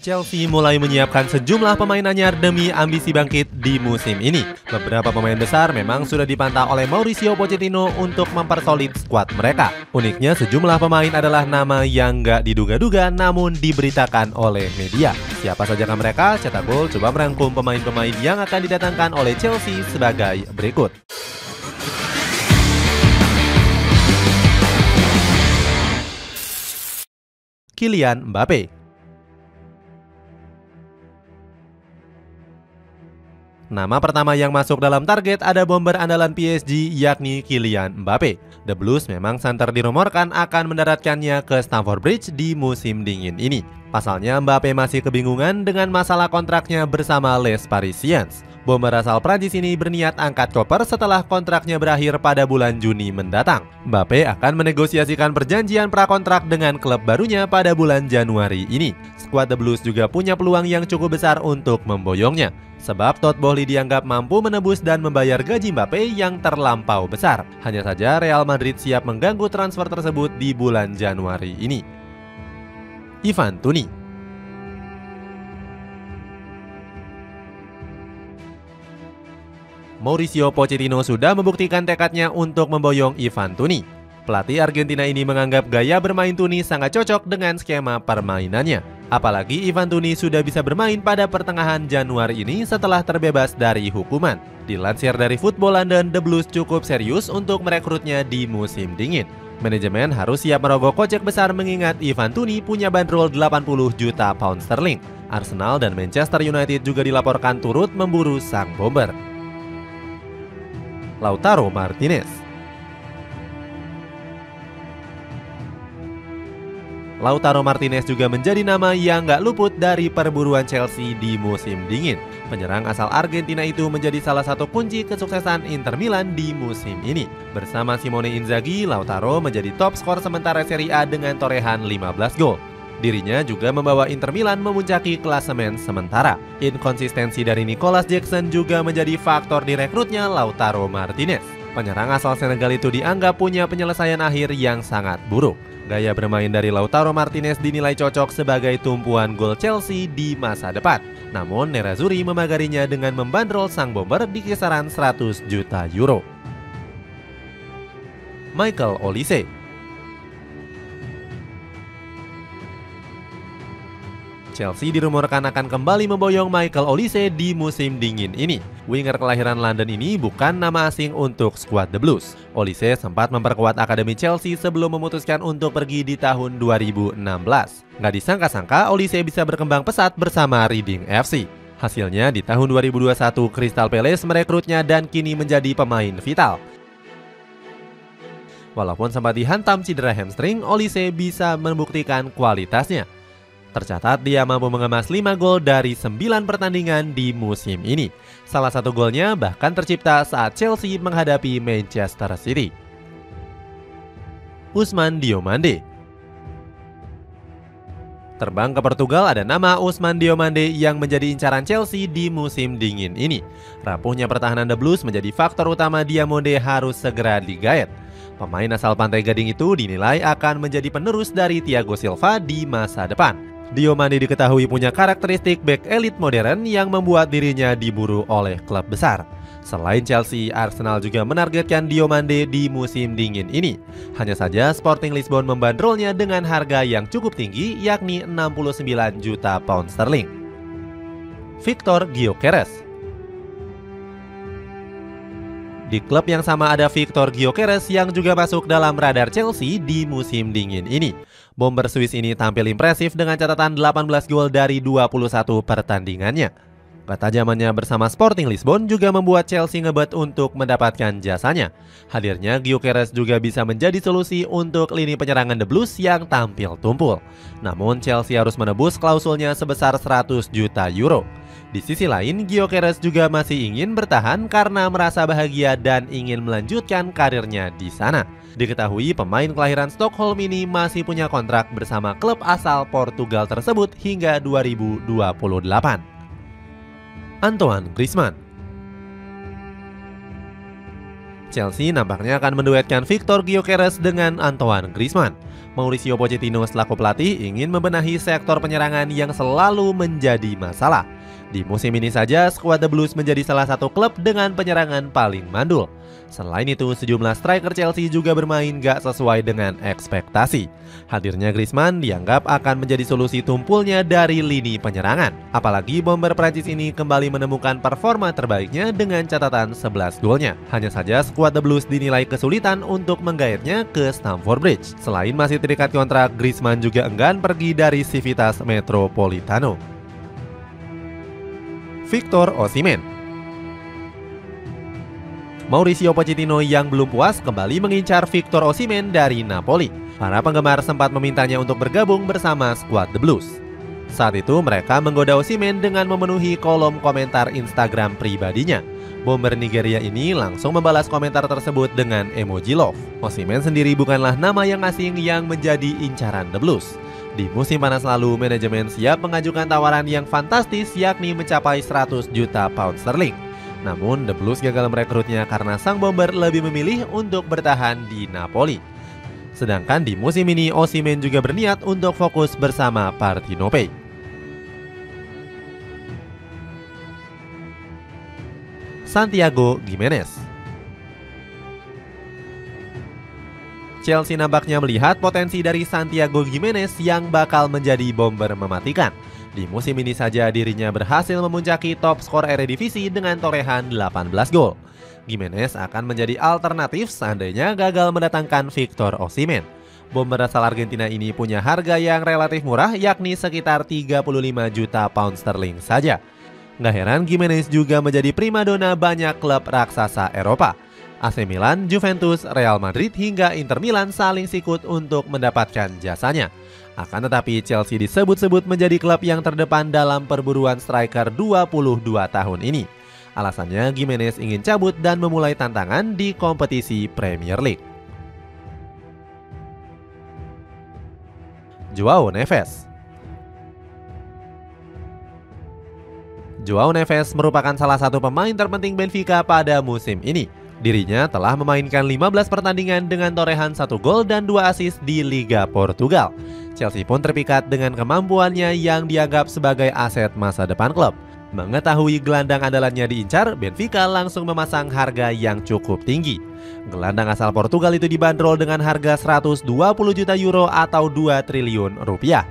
Chelsea mulai menyiapkan sejumlah pemain anyar demi ambisi bangkit di musim ini. Beberapa pemain besar memang sudah dipantau oleh Mauricio Pochettino untuk mempersolid skuad mereka. Uniknya sejumlah pemain adalah nama yang nggak diduga-duga namun diberitakan oleh media. Siapa sajakah mereka? Cetak Gol coba merangkum pemain-pemain yang akan didatangkan oleh Chelsea sebagai berikut. Kylian Mbappe. Nama pertama yang masuk dalam target ada bomber andalan PSG yakni Kylian Mbappe. The Blues memang santer dirumorkan akan mendaratkannya ke Stamford Bridge di musim dingin ini. Pasalnya Mbappe masih kebingungan dengan masalah kontraknya bersama Les Parisiens. Bomber asal Prancis ini berniat angkat koper setelah kontraknya berakhir pada bulan Juni mendatang. Mbappe akan menegosiasikan perjanjian prakontrak dengan klub barunya pada bulan Januari ini. Skuad The Blues juga punya peluang yang cukup besar untuk memboyongnya. Sebab Todd Boehly dianggap mampu menebus dan membayar gaji Mbappe yang terlampau besar. Hanya saja Real Madrid siap mengganggu transfer tersebut di bulan Januari ini. Ivan Toney. Mauricio Pochettino sudah membuktikan tekadnya untuk memboyong Ivan Toney. Pelatih Argentina ini menganggap gaya bermain Toney sangat cocok dengan skema permainannya. Apalagi Ivan Toney sudah bisa bermain pada pertengahan Januari ini setelah terbebas dari hukuman. Dilansir dari Football London, The Blues cukup serius untuk merekrutnya di musim dingin. Manajemen harus siap merogoh kocek besar mengingat Ivan Toney punya bandrol 80 juta pound sterling. Arsenal dan Manchester United juga dilaporkan turut memburu sang bomber. Lautaro Martinez. Lautaro Martinez juga menjadi nama yang gak luput dari perburuan Chelsea di musim dingin. Penyerang asal Argentina itu menjadi salah satu kunci kesuksesan Inter Milan di musim ini. Bersama Simone Inzaghi, Lautaro menjadi top skor sementara Serie A dengan torehan 15 gol. Dirinya juga membawa Inter Milan memuncaki klasemen sementara. Inkonsistensi dari Nicolas Jackson juga menjadi faktor direkrutnya Lautaro Martinez. Penyerang asal Senegal itu dianggap punya penyelesaian akhir yang sangat buruk. Gaya bermain dari Lautaro Martinez dinilai cocok sebagai tumpuan gol Chelsea di masa depan. Namun Nerazzurri memagarinya dengan membandrol sang bomber di kisaran 100 juta euro. Michael Olise. Chelsea dirumorkan akan kembali memboyong Michael Olise di musim dingin ini. Winger kelahiran London ini bukan nama asing untuk skuad The Blues. Olise sempat memperkuat akademi Chelsea sebelum memutuskan untuk pergi di tahun 2016. Nggak disangka-sangka Olise bisa berkembang pesat bersama Reading FC. Hasilnya di tahun 2021 Crystal Palace merekrutnya dan kini menjadi pemain vital. Walaupun sempat dihantam cedera hamstring, Olise bisa membuktikan kualitasnya. Tercatat dia mampu mengemas 5 gol dari 9 pertandingan di musim ini. Salah satu golnya bahkan tercipta saat Chelsea menghadapi Manchester City. Ousmane Diomande. Terbang ke Portugal ada nama Ousmane Diomande yang menjadi incaran Chelsea di musim dingin ini. Rapuhnya pertahanan The Blues menjadi faktor utama Diomande harus segera digaet. Pemain asal Pantai Gading itu dinilai akan menjadi penerus dari Thiago Silva di masa depan. Diomande diketahui punya karakteristik back elite modern yang membuat dirinya diburu oleh klub besar. Selain Chelsea, Arsenal juga menargetkan Diomande di musim dingin ini. Hanya saja Sporting Lisbon membandrolnya dengan harga yang cukup tinggi yakni 69 juta pound sterling. Victor Gyökeres. Di klub yang sama ada Victor Gyökeres yang juga masuk dalam radar Chelsea di musim dingin ini. Bomber Swiss ini tampil impresif dengan catatan 18 gol dari 21 pertandingannya. Ketajamannya bersama Sporting Lisbon juga membuat Chelsea ngebet untuk mendapatkan jasanya. Hadirnya Gyökeres juga bisa menjadi solusi untuk lini penyerangan The Blues yang tampil tumpul. Namun Chelsea harus menebus klausulnya sebesar 100 juta euro. Di sisi lain, Gyökeres juga masih ingin bertahan karena merasa bahagia dan ingin melanjutkan karirnya di sana. Diketahui pemain kelahiran Stockholm ini masih punya kontrak bersama klub asal Portugal tersebut hingga 2028. Antoine Griezmann. Chelsea nampaknya akan menduetkan Victor Gyökeres dengan Antoine Griezmann. Mauricio Pochettino selaku pelatih ingin membenahi sektor penyerangan yang selalu menjadi masalah. Di musim ini saja, skuad The Blues menjadi salah satu klub dengan penyerangan paling mandul. Selain itu, sejumlah striker Chelsea juga bermain gak sesuai dengan ekspektasi. Hadirnya Griezmann dianggap akan menjadi solusi tumpulnya dari lini penyerangan. Apalagi bomber Prancis ini kembali menemukan performa terbaiknya dengan catatan 11 golnya. Hanya saja skuad The Blues dinilai kesulitan untuk menggaetnya ke Stamford Bridge. Selain masih terikat kontrak, Griezmann juga enggan pergi dari Civitas Metropolitano. Victor Osimhen. Mauricio Pochettino yang belum puas kembali mengincar Victor Osimhen dari Napoli. Para penggemar sempat memintanya untuk bergabung bersama skuad The Blues. Saat itu mereka menggoda Osimhen dengan memenuhi kolom komentar Instagram pribadinya. Bomber Nigeria ini langsung membalas komentar tersebut dengan emoji love. Osimhen sendiri bukanlah nama yang asing yang menjadi incaran The Blues. Di musim panas lalu, manajemen siap mengajukan tawaran yang fantastis yakni mencapai 100 juta pound sterling. Namun, The Blues gagal merekrutnya karena sang bomber lebih memilih untuk bertahan di Napoli. Sedangkan di musim ini, Osimhen juga berniat untuk fokus bersama Partenope. Santiago Gimenez. Chelsea nampaknya melihat potensi dari Santiago Gimenez yang bakal menjadi bomber mematikan. Di musim ini saja dirinya berhasil memuncaki top skor Eredivisie dengan torehan 18 gol. Gimenez akan menjadi alternatif seandainya gagal mendatangkan Victor Osimhen. Bomber asal Argentina ini punya harga yang relatif murah yakni sekitar 35 juta pound sterling saja. Nggak heran Gimenez juga menjadi primadona banyak klub raksasa Eropa. AC Milan, Juventus, Real Madrid hingga Inter Milan saling sikut untuk mendapatkan jasanya. Akan tetapi Chelsea disebut-sebut menjadi klub yang terdepan dalam perburuan striker 22 tahun ini. Alasannya Gimenez ingin cabut dan memulai tantangan di kompetisi Premier League. Joao Neves. Joao Neves merupakan salah satu pemain terpenting Benfica pada musim ini. Dirinya telah memainkan 15 pertandingan dengan torehan 1 gol dan 2 assist di Liga Portugal. Chelsea pun terpikat dengan kemampuannya yang dianggap sebagai aset masa depan klub. Mengetahui gelandang andalannya diincar, Benfica langsung memasang harga yang cukup tinggi. Gelandang asal Portugal itu dibanderol dengan harga 120 juta euro atau 2 triliun rupiah.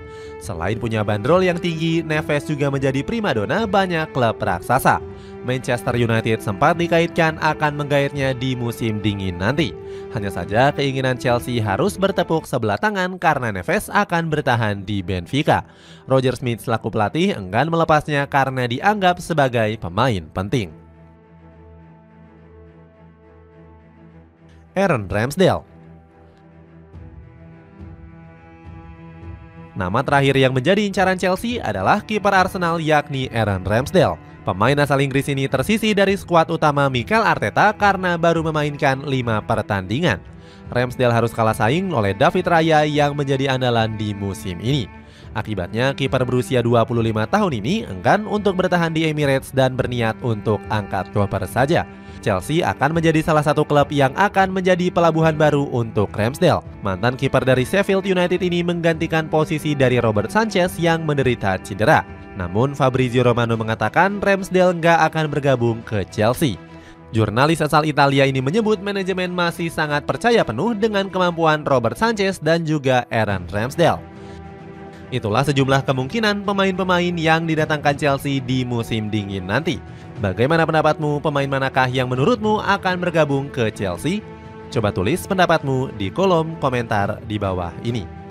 Selain punya bandrol yang tinggi, Neves juga menjadi primadona banyak klub raksasa. Manchester United sempat dikaitkan akan menggaetnya di musim dingin nanti. Hanya saja keinginan Chelsea harus bertepuk sebelah tangan karena Neves akan bertahan di Benfica. Roger Smith selaku pelatih enggan melepasnya karena dianggap sebagai pemain penting. Aaron Ramsdale. Nama terakhir yang menjadi incaran Chelsea adalah kiper Arsenal yakni Aaron Ramsdale. Pemain asal Inggris ini tersisih dari skuad utama Mikel Arteta karena baru memainkan 5 pertandingan. Ramsdale harus kalah saing oleh David Raya yang menjadi andalan di musim ini. Akibatnya kiper berusia 25 tahun ini enggan untuk bertahan di Emirates dan berniat untuk angkat koper saja. Chelsea akan menjadi salah satu klub yang akan menjadi pelabuhan baru untuk Ramsdale. Mantan kiper dari Sheffield United ini menggantikan posisi dari Robert Sanchez yang menderita cedera. Namun Fabrizio Romano mengatakan Ramsdale nggak akan bergabung ke Chelsea. Jurnalis asal Italia ini menyebut manajemen masih sangat percaya penuh dengan kemampuan Robert Sanchez dan juga Aaron Ramsdale. Itulah sejumlah kemungkinan pemain-pemain yang didatangkan Chelsea di musim dingin nanti. Bagaimana pendapatmu? Pemain manakah yang menurutmu akan bergabung ke Chelsea? Coba tulis pendapatmu di kolom komentar di bawah ini.